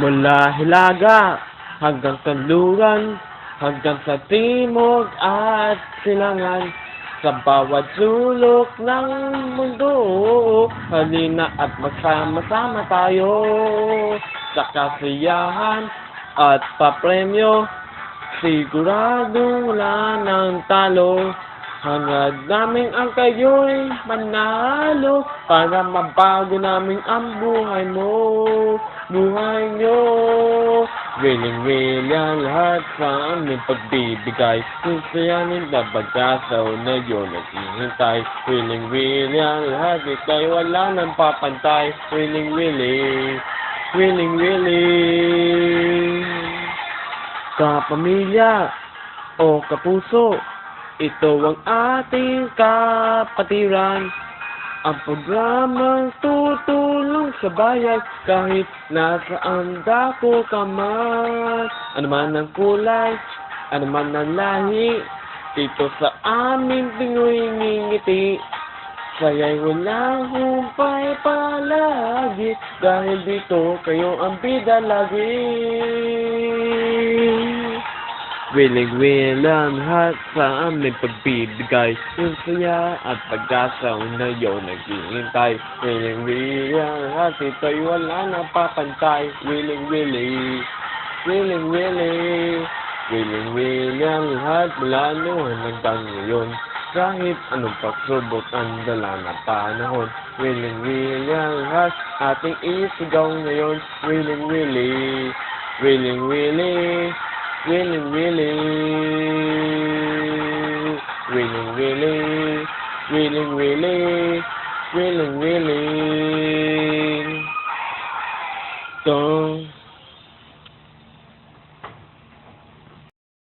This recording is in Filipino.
Mula Hilaga hanggang Kanluran, hanggang sa timog at silangan, sa bawat sulok ng mundo, halina at magsama-sama tayo sa kasiyahan at papremyo. Sigurado wala ng talo, hangad namin ang kayo'y manalo para mabago namin ang buhay mo, buhay nyo. Wiling-wiling lahat sa aming pagbibigay, susayanin na pagkasaw na yun naghihintay. Wiling-wiling lahat, ika'y wala nang papantay. Wiling-wiling, wiling-wiling. Kapamilya o kapuso, ito ang ating kapatiran. Ang programang tutulong sa bayan kahit nasaan dako ka man. Ano man ang kulay, ano man ang lahi, dito sa aming Pinoy ngingiti. Saya'y walang humpay palagi, dahil dito kayo ang bida lagi. Wiling-wiling lahat sa aming pagbibigay, yung saya at pag-asa na yun naghihintay. Wiling-wiling lahat, ito'y wala na papantay. Wiling-wiling, wiling-wiling, wiling-wiling lahat mula noon hanggang ngayon. Kahit anong pagsubok ang dala na panahon, wiling-wiling lahat ating isigaw ngayon. Wiling-wiling, wiling-wiling, wiling-wiling, wiling-wiling, wiling-wiling, wiling-wiling.